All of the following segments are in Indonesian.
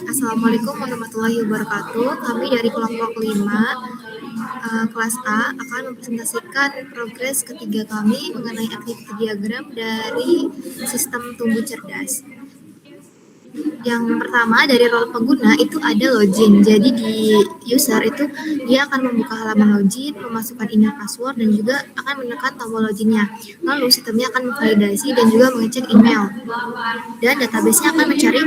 Assalamualaikum warahmatullahi wabarakatuh. Kami dari kelompok 5, kelas A, akan mempresentasikan progres ketiga kami mengenai aktiviti diagram dari sistem tumbuh cerdas. Yang pertama dari role pengguna itu ada login. Jadi di user itu dia akan membuka halaman login, memasukkan email password dan juga akan menekan tombol loginnya. Lalu sistemnya akan memvalidasi dan juga mengecek email. Dan database-nya akan mencari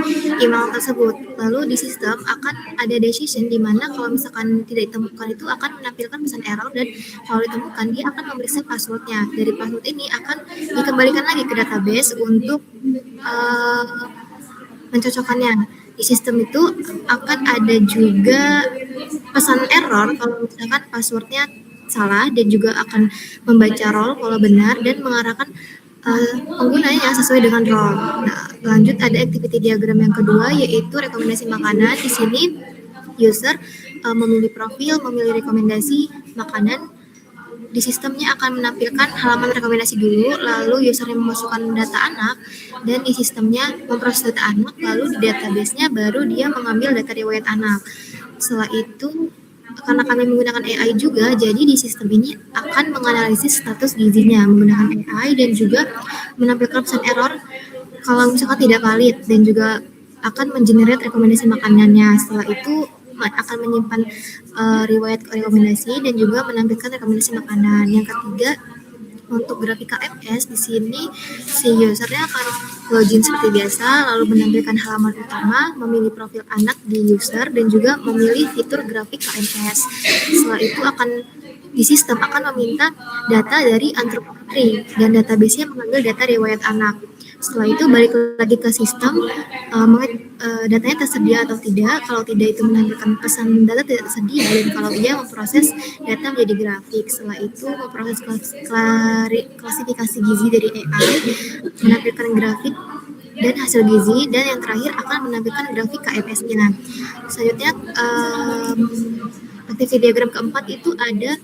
email tersebut. Lalu di sistem akan ada decision di mana kalau misalkan tidak ditemukan itu akan menampilkan pesan error dan kalau ditemukan dia akan memeriksa passwordnya. Dari password ini akan dikembalikan lagi ke database untuk mencocokkannya. Di sistem itu akan ada juga pesan error kalau misalkan passwordnya salah dan juga akan membaca role kalau benar dan mengarahkan penggunanya sesuai dengan role. Nah, lanjut ada activity diagram yang kedua yaitu rekomendasi makanan. Di sini user memilih profil, memilih rekomendasi makanan. Di sistemnya akan menampilkan halaman rekomendasi dulu, lalu user yang memasukkan data anak, dan di sistemnya memproses data anak, lalu di database-nya baru dia mengambil data riwayat anak. Setelah itu, karena kami menggunakan AI juga, jadi di sistem ini akan menganalisis status gizinya menggunakan AI dan juga menampilkan pesan error kalau misalkan tidak valid dan juga akan mengenerate rekomendasi makanannya. Setelah itu akan menyimpan riwayat rekomendasi dan juga menampilkan rekomendasi makanan. Yang ketiga, untuk grafik KMS di sini si usernya akan login seperti biasa, lalu menampilkan halaman utama, memilih profil anak di user dan juga memilih fitur grafik KMS. Setelah itu akan di sistem akan meminta data dari antropometri dan database-nya mengambil data riwayat anak. Setelah itu balik lagi ke sistem, datanya tersedia atau tidak. Kalau tidak itu menampilkan pesan data tidak tersedia dan kalau iya memproses data menjadi grafik. Setelah itu memproses klasifikasi gizi dari AI, menampilkan grafik dan hasil gizi, dan yang terakhir akan menampilkan grafik KMS-nya. Selanjutnya aktiviti diagram keempat itu ada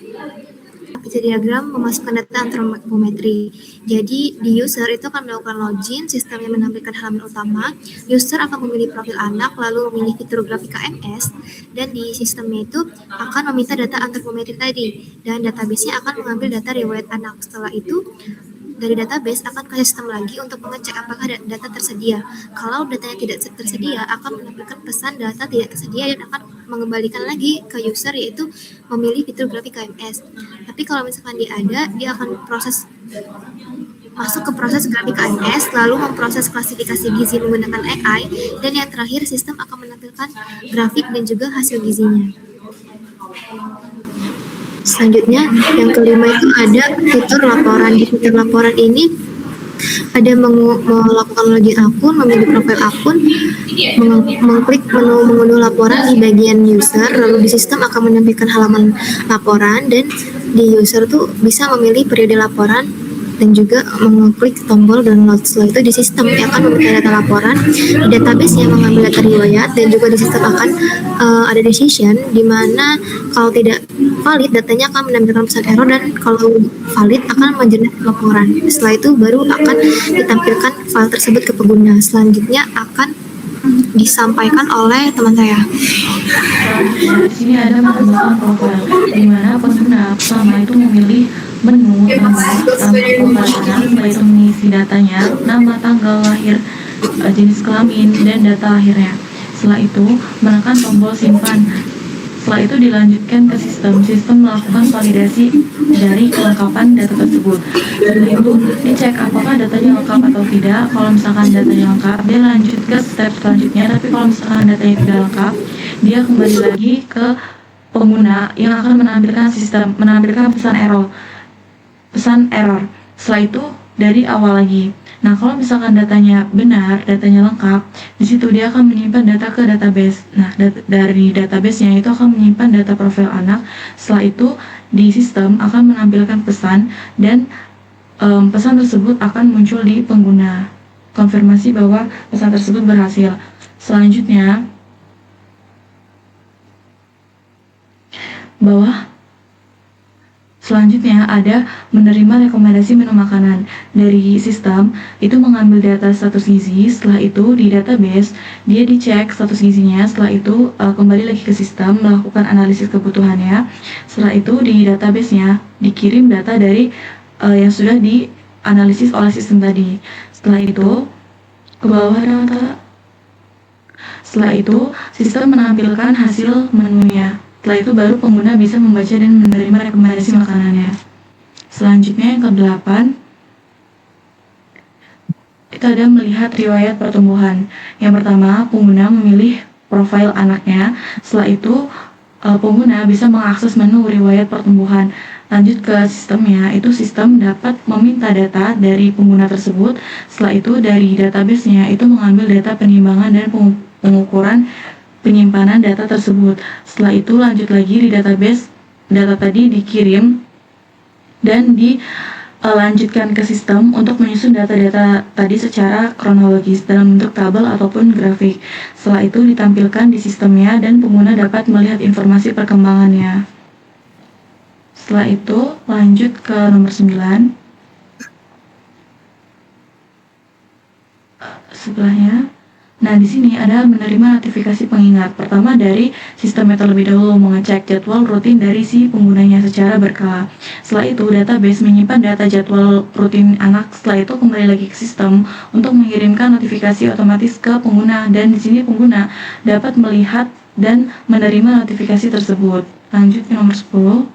aktiviti diagram memasukkan data antropometri. Jadi di user itu akan melakukan login, sistemnya menampilkan halaman utama, user akan memilih profil anak, lalu memilih fitur grafik KMS, dan di sistemnya itu akan meminta data antropometri tadi, dan database-nya akan mengambil data riwayat anak. Setelah itu dari database akan ke sistem lagi untuk mengecek apakah data tersedia. Kalau datanya tidak tersedia, akan menampilkan pesan data tidak tersedia dan akan mengembalikan lagi ke user yaitu memilih fitur grafik KMS. Tapi kalau misalkan dia ada, dia akan masuk ke proses grafik KMS, lalu memproses klasifikasi gizi menggunakan AI, dan yang terakhir sistem akan menampilkan grafik dan juga hasil gizinya. Selanjutnya, yang kelima itu ada fitur laporan. Di fitur laporan ini ada melakukan login akun, memilih profil akun, mengklik menu mengunduh laporan di bagian user, lalu di sistem akan menampilkan halaman laporan, dan di user tuh bisa memilih periode laporan dan juga mengklik tombol download. Setelah itu di sistem akan meminta data laporan, di database yang mengambil data riwayat, dan juga di sistem akan ada decision di mana kalau tidak valid datanya akan menampilkan pesan error dan kalau valid akan mengenerate laporan. Setelah itu baru akan ditampilkan file tersebut ke pengguna. Selanjutnya akan disampaikan oleh teman saya. Di sini ada menggunakan profil, di mana pengguna pertama itu memilih menu nama profil anak, setelah itu mengisi datanya, nama, tanggal lahir, jenis kelamin, dan data lahirnya. Setelah itu menekan tombol simpan. Setelah itu dilanjutkan ke sistem melakukan validasi dari kelengkapan data tersebut. Setelah itu dicek apakah datanya lengkap atau tidak. Kalau misalkan datanya lengkap, dia lanjut ke step selanjutnya. Tapi kalau misalkan datanya tidak lengkap, dia kembali lagi ke pengguna yang akan menampilkan pesan error. Setelah itu dari awal lagi. Nah, kalau misalkan datanya benar, datanya lengkap, di situ dia akan menyimpan data ke database. Nah, dari database-nya itu akan menyimpan data profil anak. Setelah itu di sistem akan menampilkan pesan dan pesan tersebut akan muncul di pengguna. Konfirmasi bahwa pesan tersebut berhasil. Selanjutnya, Selanjutnya ada menerima rekomendasi menu makanan. Dari sistem, itu mengambil data status gizi, setelah itu di database, dia dicek status gizinya, setelah itu kembali lagi ke sistem, melakukan analisis kebutuhannya. Setelah itu di database-nya, dikirim data dari yang sudah dianalisis oleh sistem tadi. Setelah itu, ke bawah data. Setelah itu, sistem menampilkan hasil menunya. Setelah itu baru pengguna bisa membaca dan menerima rekomendasi makanannya. Selanjutnya yang ke-8, itu ada melihat riwayat pertumbuhan. Yang pertama, pengguna memilih profil anaknya. Setelah itu, pengguna bisa mengakses menu riwayat pertumbuhan. Lanjut ke sistemnya, itu sistem dapat meminta data dari pengguna tersebut. Setelah itu dari database-nya itu mengambil data penimbangan dan pengukuran penyimpanan data tersebut. Setelah itu lanjut lagi di database, data tadi dikirim dan dilanjutkan ke sistem untuk menyusun data-data tadi secara kronologis dalam bentuk tabel ataupun grafik. Setelah itu ditampilkan di sistemnya dan pengguna dapat melihat informasi perkembangannya. Setelah itu lanjut ke nomor 9. Sebelahnya. Nah, di sini ada menerima notifikasi pengingat. Pertama dari sistemnya terlebih dahulu mengecek jadwal rutin dari si penggunanya secara berkala. Setelah itu, database menyimpan data jadwal rutin anak. Setelah itu kembali lagi ke sistem untuk mengirimkan notifikasi otomatis ke pengguna. Dan di sini pengguna dapat melihat dan menerima notifikasi tersebut. Lanjut ke nomor 10.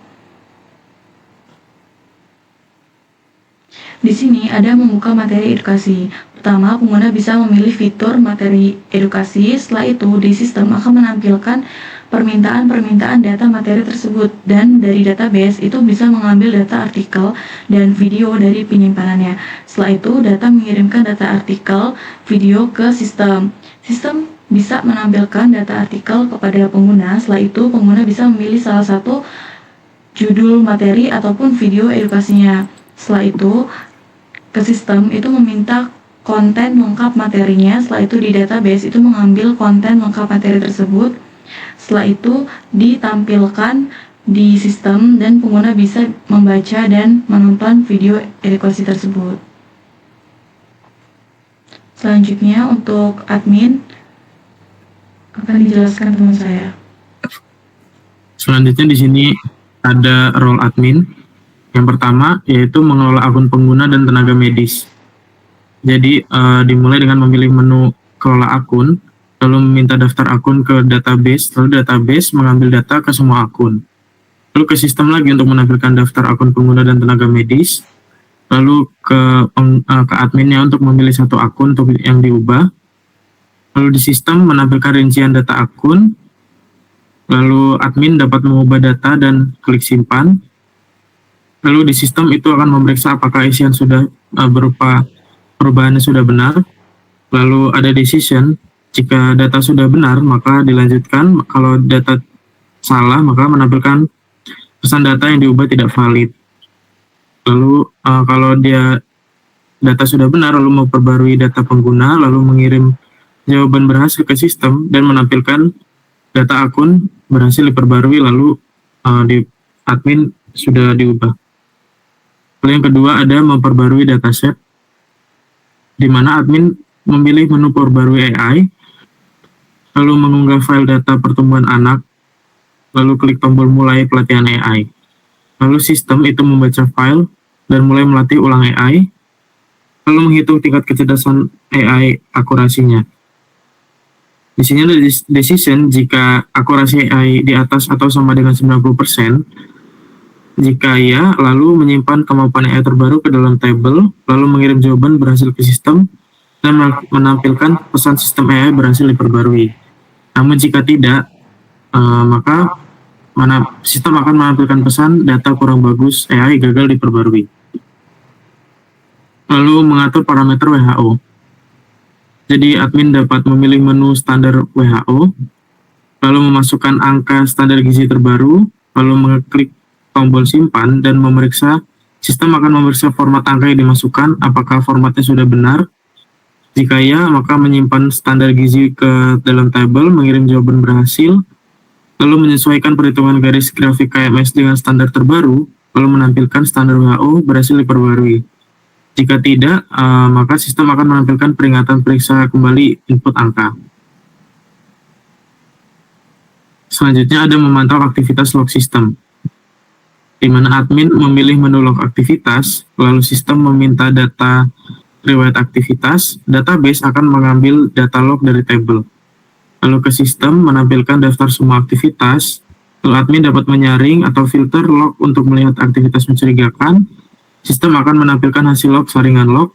Di sini ada membuka materi edukasi. Pertama, pengguna bisa memilih fitur materi edukasi. Setelah itu, di sistem akan menampilkan permintaan data materi tersebut. Dan dari database itu bisa mengambil data artikel dan video dari penyimpanannya. Setelah itu, data mengirimkan data artikel, video ke sistem. Sistem bisa menampilkan data artikel kepada pengguna. Setelah itu, pengguna bisa memilih salah satu judul materi ataupun video edukasinya. Setelah itu, ke sistem itu meminta konten lengkap materinya. Setelah itu di database itu mengambil konten lengkap materi tersebut. Setelah itu ditampilkan di sistem dan pengguna bisa membaca dan menonton video edukasi tersebut. Selanjutnya untuk admin akan dijelaskan teman saya. Selanjutnya di sini ada role admin. Yang pertama yaitu mengelola akun pengguna dan tenaga medis. Jadi dimulai dengan memilih menu kelola akun, lalu meminta daftar akun ke database, lalu database mengambil data ke semua akun. Lalu ke sistem lagi untuk menampilkan daftar akun pengguna dan tenaga medis, lalu ke adminnya untuk memilih satu akun untuk yang diubah. Lalu di sistem menampilkan rincian data akun, lalu admin dapat mengubah data dan klik simpan. Lalu di sistem itu akan memeriksa apakah isian sudah berupa perubahannya sudah benar. Lalu ada decision, jika data sudah benar maka dilanjutkan, kalau data salah maka menampilkan pesan data yang diubah tidak valid. Lalu kalau data sudah benar lalu memperbarui data pengguna, lalu mengirim jawaban berhasil ke sistem dan menampilkan data akun berhasil diperbarui, lalu di admin sudah diubah. Lalu yang kedua ada memperbarui dataset, di mana admin memilih menu perbarui AI, lalu mengunggah file data pertumbuhan anak, lalu klik tombol mulai pelatihan AI. Lalu sistem itu membaca file dan mulai melatih ulang AI, lalu menghitung tingkat kecerdasan AI akurasinya. Di sini ada decision, jika akurasi AI di atas atau sama dengan 90%, jika iya, lalu menyimpan kemampuan AI terbaru ke dalam tabel, lalu mengirim jawaban berhasil ke sistem, dan menampilkan pesan sistem AI berhasil diperbarui. Namun jika tidak, maka sistem akan menampilkan pesan data kurang bagus, AI gagal diperbarui. Lalu mengatur parameter WHO. Jadi admin dapat memilih menu standar WHO, lalu memasukkan angka standar gizi terbaru, lalu mengeklik tombol simpan dan memeriksa. Sistem akan memeriksa format angka yang dimasukkan, apakah formatnya sudah benar. Jika ya, maka menyimpan standar gizi ke dalam tabel, mengirim jawaban berhasil, lalu menyesuaikan perhitungan garis grafik KMS dengan standar terbaru, lalu menampilkan standar WHO berhasil diperbarui. Jika tidak, maka sistem akan menampilkan peringatan periksa kembali input angka. Selanjutnya ada memantau aktivitas log sistem, di mana admin memilih menu log aktivitas, lalu sistem meminta data riwayat aktivitas, database akan mengambil data log dari tabel. Lalu ke sistem menampilkan daftar semua aktivitas, lalu admin dapat menyaring atau filter log untuk melihat aktivitas mencurigakan, sistem akan menampilkan hasil log saringan log,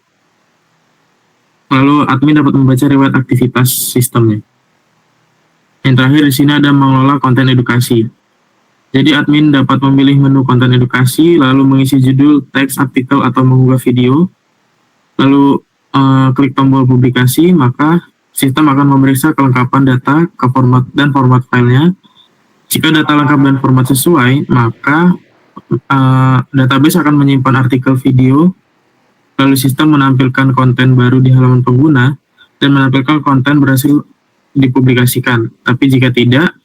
lalu admin dapat membaca riwayat aktivitas sistemnya. Yang terakhir di sini ada mengelola konten edukasi. Jadi admin dapat memilih menu konten edukasi, lalu mengisi judul, teks, artikel, atau mengunggah video, lalu klik tombol publikasi, maka sistem akan memeriksa kelengkapan data ke format filenya. Jika data lengkap dan format sesuai, maka database akan menyimpan artikel video, lalu sistem menampilkan konten baru di halaman pengguna, dan menampilkan konten berhasil dipublikasikan. Tapi jika tidak,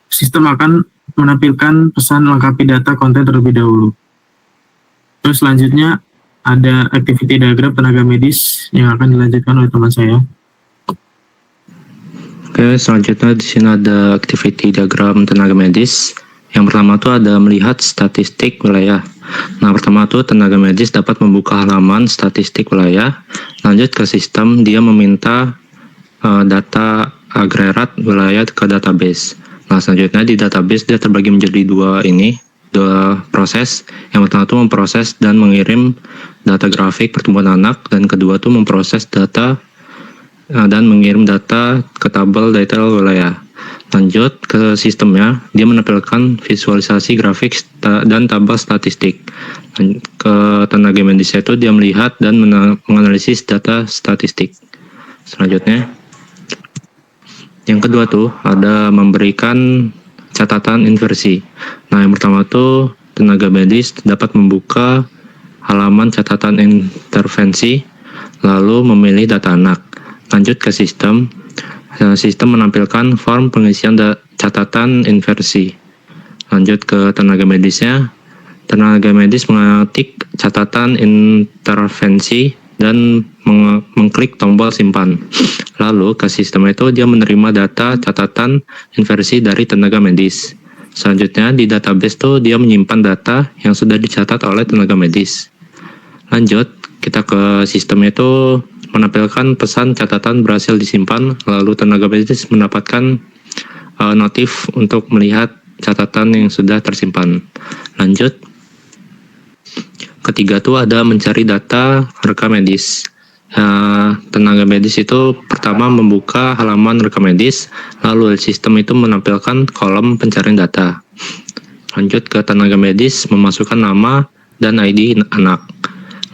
sistem akan menampilkan pesan lengkapi data konten terlebih dahulu. Terus selanjutnya ada activity diagram tenaga medis yang akan dilanjutkan oleh teman saya. Oke, selanjutnya di sini ada activity diagram tenaga medis. Yang pertama tuh ada melihat statistik wilayah. Nah, pertama tuh tenaga medis dapat membuka halaman statistik wilayah. Lanjut ke sistem, dia meminta data agregat wilayah ke database. Nah, selanjutnya di database dia terbagi menjadi dua proses. Yang pertama tuh memproses dan mengirim data grafik pertumbuhan anak, dan kedua tuh memproses data dan mengirim data ke tabel detail wilayah. Lanjut ke sistemnya, dia menampilkan visualisasi grafik dan tabel statistik. Ke tenaga medis itu dia melihat dan menganalisis data statistik. Selanjutnya, yang kedua tuh ada memberikan catatan inversi. Nah, yang pertama tuh tenaga medis dapat membuka halaman catatan intervensi, lalu memilih data anak. Lanjut ke sistem menampilkan form pengisian catatan inversi. Lanjut ke tenaga medisnya, tenaga medis mengetik catatan intervensi dan mengklik tombol simpan. Lalu ke sistem itu dia menerima data catatan inversi dari tenaga medis. Selanjutnya di database tuh dia menyimpan data yang sudah dicatat oleh tenaga medis. Lanjut kita ke sistem itu menampilkan pesan catatan berhasil disimpan, lalu tenaga medis mendapatkan notif untuk melihat catatan yang sudah tersimpan. Lanjut, ketiga tuh ada mencari data rekam medis. Tenaga medis itu pertama membuka halaman rekam medis, lalu sistem itu menampilkan kolom pencarian data. Lanjut ke tenaga medis memasukkan nama dan ID anak.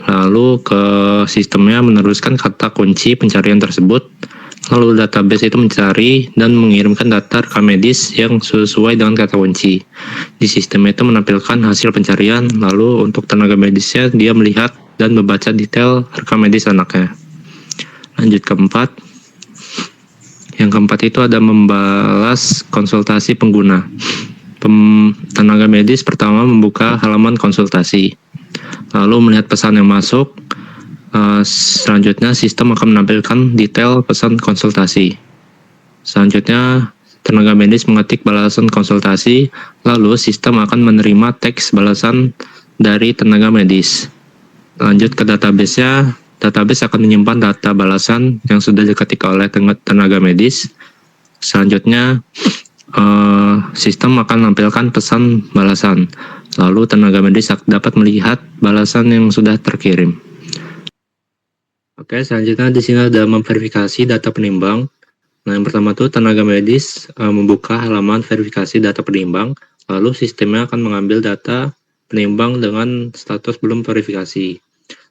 Lalu ke sistemnya meneruskan kata kunci pencarian tersebut, lalu database itu mencari dan mengirimkan data rekam medis yang sesuai dengan kata kunci. Di sistem itu menampilkan hasil pencarian, lalu untuk tenaga medisnya dia melihat dan membaca detail rekam medis anaknya. Lanjut keempat. Yang keempat itu ada membalas konsultasi pengguna. Tenaga medis pertama membuka halaman konsultasi, lalu melihat pesan yang masuk. Selanjutnya sistem akan menampilkan detail pesan konsultasi. Selanjutnya tenaga medis mengetik balasan konsultasi, lalu sistem akan menerima teks balasan dari tenaga medis. Lanjut ke database-nya, database akan menyimpan data balasan yang sudah diketik oleh tenaga medis. Selanjutnya sistem akan menampilkan pesan balasan, lalu tenaga medis dapat melihat balasan yang sudah terkirim. Oke, selanjutnya di sini ada memverifikasi data penimbang. Nah, yang pertama tuh tenaga medis membuka halaman verifikasi data penimbang, lalu sistemnya akan mengambil data penimbang dengan status belum verifikasi.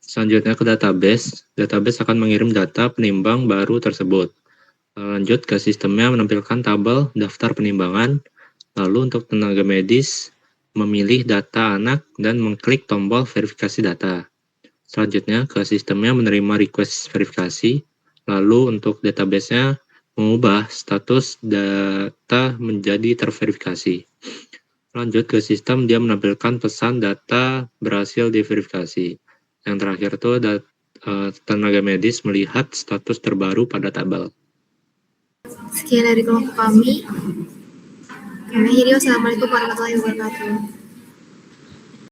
Selanjutnya ke database akan mengirim data penimbang baru tersebut. Lanjut ke sistemnya menampilkan tabel daftar penimbangan, lalu untuk tenaga medis memilih data anak dan mengklik tombol verifikasi data. Selanjutnya ke sistemnya menerima request verifikasi, lalu untuk database-nya mengubah status data menjadi terverifikasi. Lanjut ke sistem, dia menampilkan pesan data berhasil diverifikasi. Yang terakhir itu tenaga medis melihat status terbaru pada tabel. Sekian dari kelompok kami. Kami akhiri, wassalamualaikum warahmatullahi wabarakatuh.